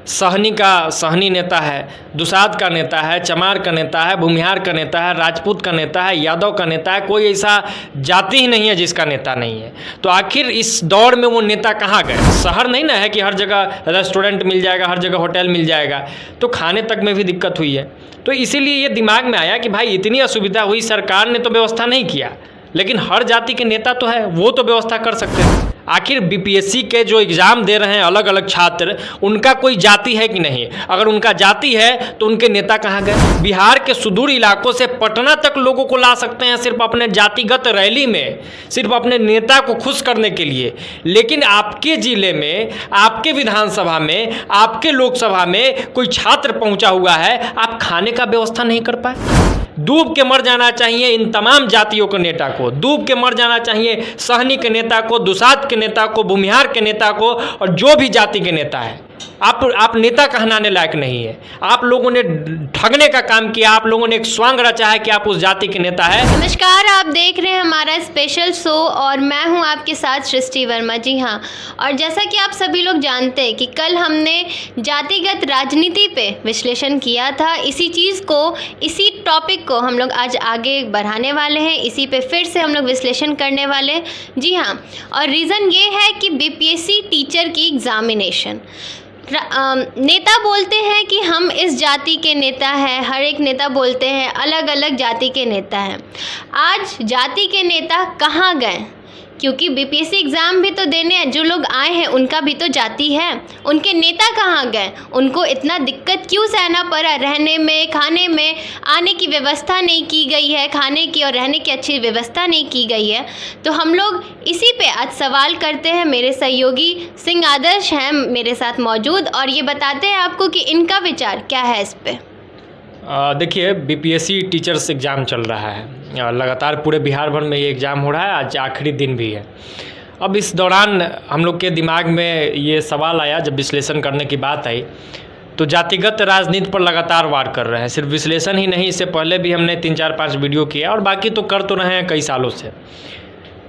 सहनी नेता है, दुसाध का नेता है, चमार का नेता है, भूमिहार का नेता है, राजपूत का नेता है, यादव का नेता है, कोई ऐसा जाति ही नहीं है जिसका नेता नहीं है। तो आखिर इस दौर में वो नेता कहाँ गए? शहर नहीं ना है कि हर जगह रेस्टोरेंट मिल जाएगा, हर जगह होटल मिल जाएगा, तो खाने तक में भी दिक्कत हुई है। तो इसीलिए ये दिमाग में आया कि भाई इतनी असुविधा हुई, सरकार ने तो व्यवस्था नहीं किया, लेकिन हर जाति के नेता तो है, वो तो व्यवस्था कर सकते हैं। आखिर बीपीएससी के जो एग्ज़ाम दे रहे हैं अलग अलग छात्र, उनका कोई जाति है कि नहीं? अगर उनका जाति है तो उनके नेता कहाँ गए? बिहार के सुदूर इलाकों से पटना तक लोगों को ला सकते हैं सिर्फ अपने जातिगत रैली में, सिर्फ अपने नेता को खुश करने के लिए, लेकिन आपके ज़िले में, आपके विधानसभा में, आपके लोकसभा में कोई छात्र पहुँचा हुआ है, आप खाने का व्यवस्था नहीं कर पाए। डूब के मर जाना चाहिए इन तमाम जातियों के नेता को, डूब के मर जाना चाहिए सहनी के नेता को, दुसाध के नेता को, भूमिहार के नेता को, और जो भी जाति के नेता है। आप नेता कहलाने लायक नहीं है। आप लोगों ने ठगने का काम किया, आप लोगों ने एक स्वांग रचा है कि आप उस जाति के नेता है। नमस्कार, आप देख रहे हैं हमारा स्पेशल शो और मैं हूं आपके साथ सृष्टि वर्मा। जी हाँ, और जैसा कि आप सभी लोग जानते हैं कि कल हमने जातिगत राजनीति पे विश्लेषण किया था। इसी चीज़ को, इसी टॉपिक को हम लोग आज आगे बढ़ाने वाले हैं, इसी पे फिर से हम लोग विश्लेषण करने वाले हैं। जी हाँ, और रीज़न ये है कि बीपीएससी टीचर की एग्ज़ामिनेशन, नेता बोलते हैं कि हम इस जाति के नेता हैं, हर एक नेता बोलते हैं अलग अलग जाति के नेता हैं। आज जाति के नेता कहाँ गए? क्योंकि बीपीएससी एग्ज़ाम भी तो देने हैं, जो लोग आए हैं उनका भी तो जाति है, उनके नेता कहाँ गए? उनको इतना दिक्कत क्यों सहना पड़ा? रहने में, खाने में, आने की व्यवस्था नहीं की गई है, खाने की और रहने की अच्छी व्यवस्था नहीं की गई है। तो हम लोग इसी पे आज सवाल करते हैं। मेरे सहयोगी सिंह आदर्श हैं मेरे साथ मौजूद और ये बताते हैं आपको कि इनका विचार क्या है इस पर। देखिए, बीपीएससी टीचर्स एग्ज़ाम चल रहा है, लगातार पूरे बिहार भर में ये एग्ज़ाम हो रहा है, आज आखिरी दिन भी है। अब इस दौरान हम लोग के दिमाग में ये सवाल आया, जब विश्लेषण करने की बात आई, तो जातिगत राजनीति पर लगातार वार कर रहे हैं। सिर्फ विश्लेषण ही नहीं, इससे पहले भी हमने 3-4-5 वीडियो किया और बाकी तो कर तो रहे हैं कई सालों से।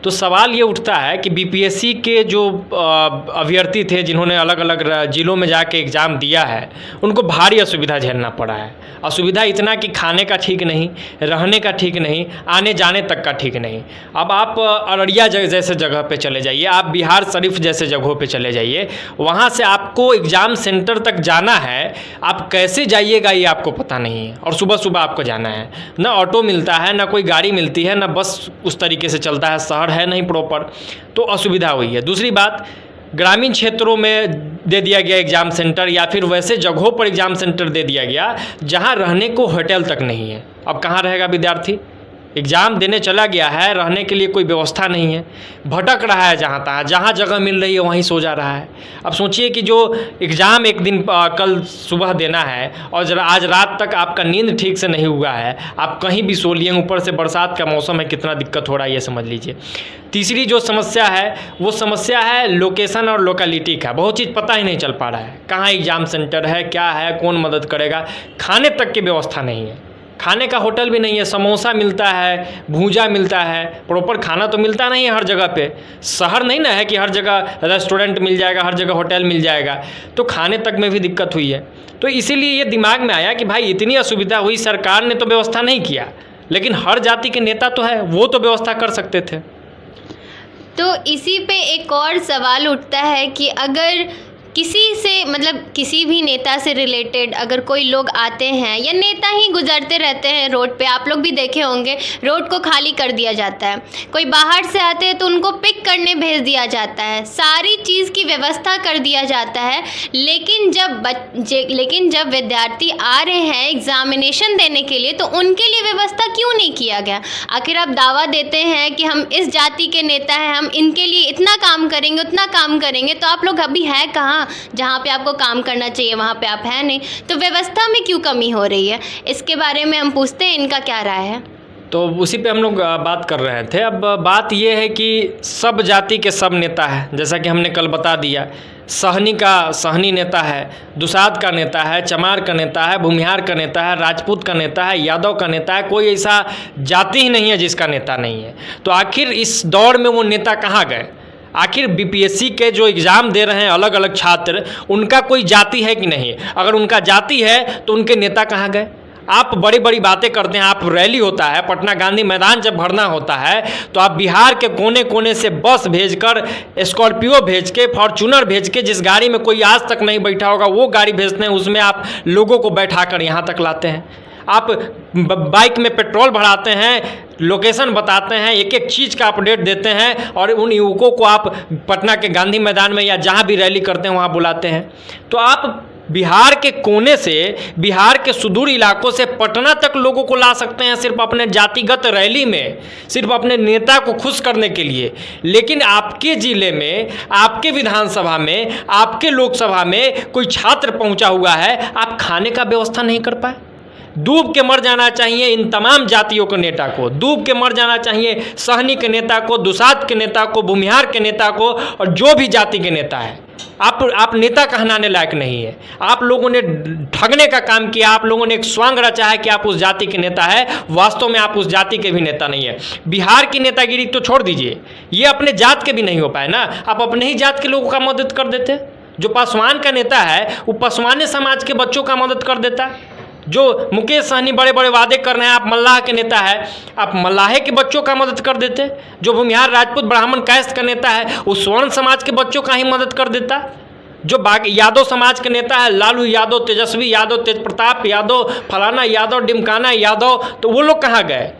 तो सवाल ये उठता है कि बीपीएससी के जो अभ्यर्थी थे, जिन्होंने अलग अलग ज़िलों में जाके एग्ज़ाम दिया है, उनको भारी असुविधा झेलना पड़ा है। असुविधा इतना कि खाने का ठीक नहीं, रहने का ठीक नहीं, आने जाने तक का ठीक नहीं। अब आप अररिया जैसे जगह पे चले जाइए, आप बिहार शरीफ जैसे जगहों पे चले जाइए, वहाँ से आपको एग्ज़ाम सेंटर तक जाना है, आप कैसे जाइएगा ये आपको पता नहीं है। और सुबह सुबह आपको जाना है, ना ऑटो मिलता है, ना कोई गाड़ी मिलती है, ना बस उस तरीके से चलता है, शहर है नहीं प्रॉपर, तो असुविधा हुई है। दूसरी बात, ग्रामीण क्षेत्रों में दे दिया गया एग्ज़ाम सेंटर, या फिर वैसे जगहों पर एग्ज़ाम सेंटर दे दिया गया जहां रहने को होटल तक नहीं है। अब कहाँ रहेगा विद्यार्थी? एग्ज़ाम देने चला गया है, रहने के लिए कोई व्यवस्था नहीं है, भटक रहा है जहाँ तहाँ, जहाँ जगह मिल रही है वहीं सो जा रहा है। अब सोचिए कि जो एग्ज़ाम एक दिन कल सुबह देना है और आज रात तक आपका नींद ठीक से नहीं हुआ है, आप कहीं भी सो लिए, ऊपर से बरसात का मौसम है, कितना दिक्कत हो रहा है ये समझ लीजिए। तीसरी जो समस्या है वो समस्या है लोकेशन और लोकेलिटी का। बहुत चीज़ पता ही नहीं चल पा रहा है, कहाँ एग्ज़ाम सेंटर है, क्या है, कौन मदद करेगा। खाने तक की व्यवस्था नहीं है, खाने का होटल भी नहीं है। समोसा मिलता है, भूजा मिलता है, प्रॉपर खाना तो मिलता नहीं है हर जगह पे। शहर नहीं ना है कि हर जगह रेस्टोरेंट मिल जाएगा, हर जगह होटल मिल जाएगा, तो खाने तक में भी दिक्कत हुई है। तो इसीलिए ये दिमाग में आया कि भाई इतनी असुविधा हुई, सरकार ने तो व्यवस्था नहीं किया, लेकिन हर जाति के नेता तो है, वो तो व्यवस्था कर सकते थे। तो इसी पे एक और सवाल उठता है कि अगर किसी से, मतलब किसी भी नेता से रिलेटेड अगर कोई लोग आते हैं या नेता ही गुजरते रहते हैं रोड पे, आप लोग भी देखे होंगे, रोड को खाली कर दिया जाता है। कोई बाहर से आते हैं तो उनको पिक करने भेज दिया जाता है, सारी चीज़ की व्यवस्था कर दिया जाता है। लेकिन जब विद्यार्थी आ रहे हैं एग्ज़ामिनेशन देने के लिए, तो उनके लिए व्यवस्था क्यों नहीं किया गया? आखिर आप दावा देते हैं कि हम इस जाति के नेता हैं, हम इनके लिए इतना काम करेंगे, उतना काम करेंगे, तो आप लोग अभी है कहाँ? जहाँ पे आपको काम करना चाहिए वहाँ पे आप है नहीं। तो व्यवस्था में क्यों कमी हो रही है, इसके बारे में हम पूछते हैं, इनका क्या राय है। तो उसी पे हम लोग बात कर रहे थे। अब बात ये है कि सब जाति के सब नेता है, जैसा कि हमने कल बता दिया। सहनी नेता है, दुसाध का नेता है, चमार का नेता है, भूमिहार का नेता है, राजपूत का नेता है, यादव का नेता है, कोई ऐसा जाति ही नहीं है जिसका नेता नहीं है। तो आखिर इस दौर में वो नेता कहाँ गए? आखिर बीपीएससी के जो एग्ज़ाम दे रहे हैं अलग अलग छात्र, उनका कोई जाति है कि नहीं? अगर उनका जाति है तो उनके नेता कहाँ गए? आप बड़ी बड़ी बातें करते हैं, आप रैली होता है, पटना गांधी मैदान जब भरना होता है तो आप बिहार के कोने कोने से बस भेजकर, स्कॉर्पियो भेज के, फॉर्चूनर भेज के, जिस गाड़ी में कोई आज तक नहीं बैठा होगा वो गाड़ी भेजते हैं, उसमें आप लोगों को बैठाकर यहाँ तक लाते हैं। आप बाइक में पेट्रोल भराते हैं, लोकेशन बताते हैं, एक एक चीज़ का अपडेट देते हैं और उन युवकों को आप पटना के गांधी मैदान में या जहाँ भी रैली करते हैं वहाँ बुलाते हैं। तो आप बिहार के कोने से, बिहार के सुदूर इलाकों से पटना तक लोगों को ला सकते हैं सिर्फ अपने जातिगत रैली में, सिर्फ अपने नेता को खुश करने के लिए। लेकिन आपके ज़िले में, आपके विधानसभा में, आपके लोकसभा में कोई छात्र पहुंचा हुआ है, आप खाने का व्यवस्था नहीं कर पाए। डूब के मर जाना चाहिए इन तमाम जातियों के नेता को, डूब के मर जाना चाहिए सहनी के नेता को, दुसाध के नेता को, भूमिहार के नेता को, और जो भी जाति के नेता है। आप नेता कहलाने लायक नहीं है। आप लोगों ने ठगने का काम किया, आप लोगों ने एक स्वांग रचा है कि आप उस जाति के नेता है, वास्तव में आप उस जाति के भी नेता नहीं है। बिहार की नेतागिरी तो छोड़ दीजिए, ये अपने जात के भी नहीं हो पाए ना, आप अपने ही जात के लोगों का मदद कर देते। जो पासवान का नेता है वो पासवानी समाज के बच्चों का मदद कर देता। जो मुकेश सहनी बड़े बड़े वादे कर रहे हैं, आप मल्लाह के नेता है, आप मल्लाहे के बच्चों का मदद कर देते। जो भूमिहार राजपूत ब्राह्मण कैस्ट का नेता है वो स्वर्ण समाज के बच्चों का ही मदद कर देता। जो बाकी यादव समाज के नेता है, लालू यादव, तेजस्वी यादव, तेज प्रताप यादव, फलाना यादव, डिमकाना यादव, तो वो लोग कहाँ गए?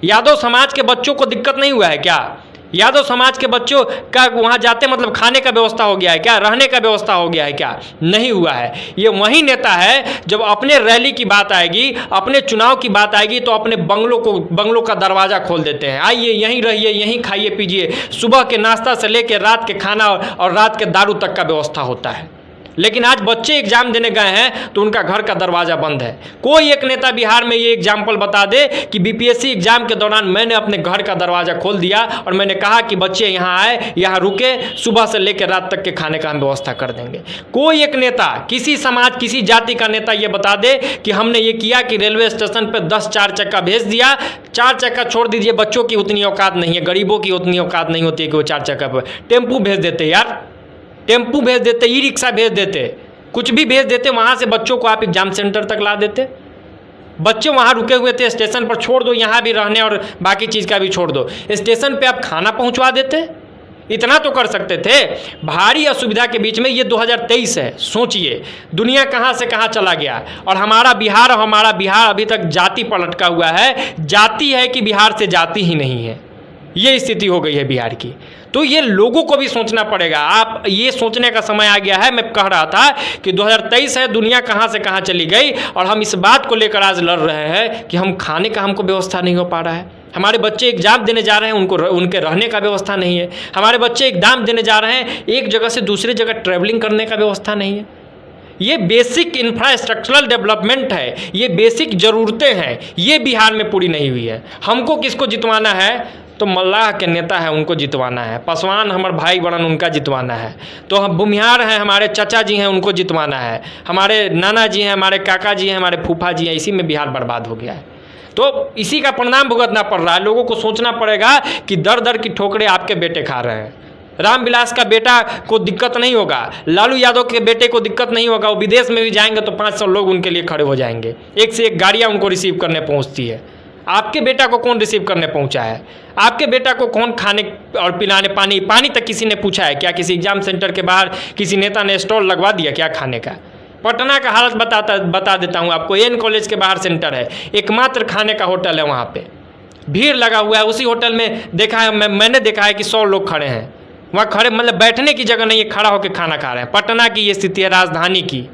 यादव समाज के बच्चों को दिक्कत नहीं हुआ है क्या? यादव समाज के बच्चों का वहाँ जाते मतलब खाने का व्यवस्था हो गया है क्या? रहने का व्यवस्था हो गया है क्या? नहीं हुआ है। ये वही नेता है जब अपने रैली की बात आएगी, अपने चुनाव की बात आएगी तो अपने बंगलों का दरवाज़ा खोल देते हैं। आइए यहीं रहिए, यहीं खाइए पीजिए, सुबह के नाश्ता से लेकर रात के खाना और रात के दारू तक का व्यवस्था होता है। लेकिन आज बच्चे एग्जाम देने गए हैं तो उनका घर का दरवाज़ा बंद है। कोई एक नेता बिहार में ये एग्जाम्पल बता दे कि बीपीएससी एग्जाम के दौरान मैंने अपने घर का दरवाज़ा खोल दिया और मैंने कहा कि बच्चे यहाँ आए, यहाँ रुके, सुबह से लेकर रात तक के खाने का हम व्यवस्था कर देंगे। कोई एक नेता, किसी समाज, किसी जाति का नेता ये बता दे कि हमने ये किया कि रेलवे स्टेशन पर 10 4 चक्का भेज दिया। 4 चक्का छोड़ दीजिए, बच्चों की उतनी औकात नहीं है, गरीबों की उतनी औकात नहीं होती है कि वो 4 चक्का पर टेम्पू भेज देते। यार टेम्पू भेज देते, ई रिक्शा भेज देते, कुछ भी भेज देते, वहाँ से बच्चों को आप एग्जाम सेंटर तक ला देते। बच्चे वहाँ रुके हुए थे, स्टेशन पर छोड़ दो, यहाँ भी रहने और बाकी चीज़ का भी छोड़ दो, स्टेशन पे आप खाना पहुँचवा देते। इतना तो कर सकते थे। भारी असुविधा के बीच में ये 2023 है, सोचिए दुनिया कहाँ से कहाँ चला गया और हमारा बिहार अभी तक जाति पर लटका हुआ है। जाति है कि बिहार से जाति ही नहीं है, ये स्थिति हो गई है बिहार की। तो ये लोगों को भी सोचना पड़ेगा। आप ये सोचने का समय आ गया है। मैं कह रहा था कि 2023 है, दुनिया कहाँ से कहाँ चली गई और हम इस बात को लेकर आज लड़ रहे हैं कि हम खाने का हमको व्यवस्था नहीं हो पा रहा है। हमारे बच्चे एग्जाम देने जा रहे हैं, उनके रहने का व्यवस्था नहीं है। हमारे बच्चे एग्जाम देने जा रहे हैं, एक जगह से दूसरी जगह ट्रैवलिंग करने का व्यवस्था नहीं है। ये बेसिक इंफ्रास्ट्रक्चरल डेवलपमेंट है, ये बेसिक ज़रूरतें हैं, ये बिहार में पूरी नहीं हुई है। हमको किसको जितवाना है? तो मल्लाह के नेता है, उनको जितवाना है। पासवान हमारे भाई बड़न, उनका जितवाना है। तो हम भूमिहार हैं, हमारे चाचा जी हैं, उनको जितवाना है। हमारे नाना जी हैं, हमारे काका जी हैं, हमारे फूफा जी हैं। इसी में बिहार बर्बाद हो गया है। तो इसी का परिणाम भुगतना पड़ रहा है। लोगों को सोचना पड़ेगा कि दर दर की ठोकरें आपके बेटे खा रहे हैं। रामविलास का बेटा को दिक्कत नहीं होगा, लालू यादव के बेटे को दिक्कत नहीं होगा। वो विदेश में भी जाएंगे तो 500 लोग उनके लिए खड़े हो जाएंगे, एक से एक गाड़ियाँ उनको रिसीव करने पहुँचती है। आपके बेटा को कौन रिसीव करने पहुंचा है? आपके बेटा को कौन खाने और पिलाने, पानी तक किसी ने पूछा है क्या? किसी एग्जाम सेंटर के बाहर किसी नेता ने स्टॉल लगवा दिया क्या खाने का? पटना का हालत बता देता हूं आपको। एन कॉलेज के बाहर सेंटर है, एकमात्र खाने का होटल है, वहाँ पे भीड़ लगा हुआ है। उसी होटल में देखा है, मैंने देखा है कि 100 लोग खड़े हैं वहाँ। खड़े मतलब बैठने की जगह नहीं है, खड़ा होकर खाना खा रहे हैं। पटना की ये स्थिति है, राजधानी की।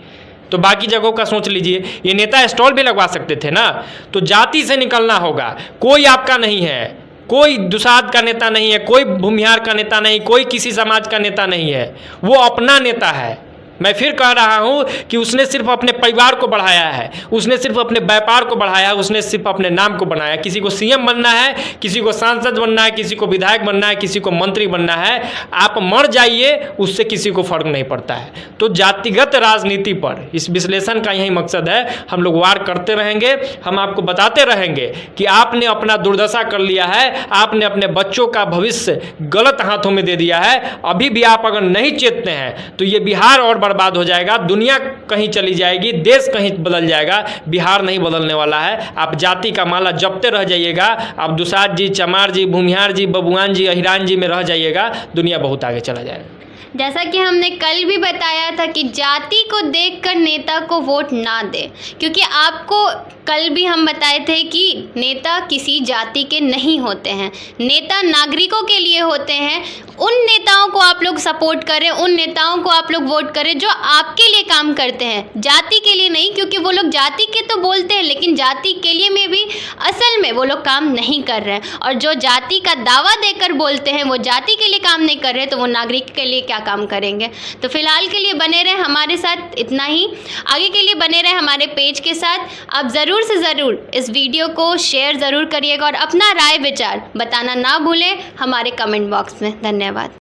तो बाकी जगहों का सोच लीजिए। ये नेता स्टॉल भी लगवा सकते थे ना। तो जाति से निकलना होगा। कोई आपका नहीं है, कोई दुसाध का नेता नहीं है, कोई भूमिहार का नेता नहीं, कोई किसी समाज का नेता नहीं है। वो अपना नेता है, मैं फिर कह रहा हूँ कि उसने सिर्फ अपने परिवार को बढ़ाया है, उसने सिर्फ अपने व्यापार को बढ़ाया है, उसने सिर्फ अपने नाम को बनाया। किसी को सीएम बनना है, किसी को सांसद बनना है, किसी को विधायक बनना है, किसी को मंत्री बनना है, आप मर जाइए, उससे किसी को फर्क नहीं पड़ता है। तो जातिगत राजनीति पर इस विश्लेषण का यही मकसद है। हम लोग वार करते रहेंगे, हम आपको बताते रहेंगे कि आपने अपना दुर्दशा कर लिया है, आपने अपने बच्चों का भविष्य गलत हाथों में दे दिया है। अभी भी आप अगर नहीं चेतते हैं तो ये बिहार और बर्बाद हो जाएगा, दुनिया कहीं चली जाएगी, देश कहीं बदल जाएगा, बिहार नहीं बदलने वाला है। आप जाति का माला जपते रह जाइएगा, आप दुसाध जी, चमार जी, भूमिहार जी, बबुआन जी, अहिरान जी में रह जाइएगा, दुनिया बहुत आगे चला जाएगा। जैसा कि हमने कल भी बताया था कि जाति को देखकर नेता को वोट ना दे, क्योंकि आपको कल भी हम बताए थे कि नेता किसी जाति के नहीं होते हैं, नेता नागरिकों के लिए होते हैं। उन नेताओं को आप लोग सपोर्ट करें, उन नेताओं को आप लोग वोट करें जो आपके लिए काम करते हैं, जाति के लिए नहीं। क्योंकि वो लोग जाति के तो बोलते हैं लेकिन जाति के लिए में भी असल में वो लोग काम नहीं कर रहे हैं। और जो जाति का दावा देकर बोलते हैं वो जाति के लिए काम नहीं कर रहे, तो वो नागरिक के लिए क्या काम करेंगे। तो फिलहाल के लिए बने रहे हमारे साथ, इतना ही। आगे के लिए बने रहे हमारे पेज के साथ। आप ज़रूर से ज़रूर इस वीडियो को शेयर ज़रूर करिएगा और अपना राय विचार बताना ना भूलें हमारे कमेंट बॉक्स में। धन्यवाद।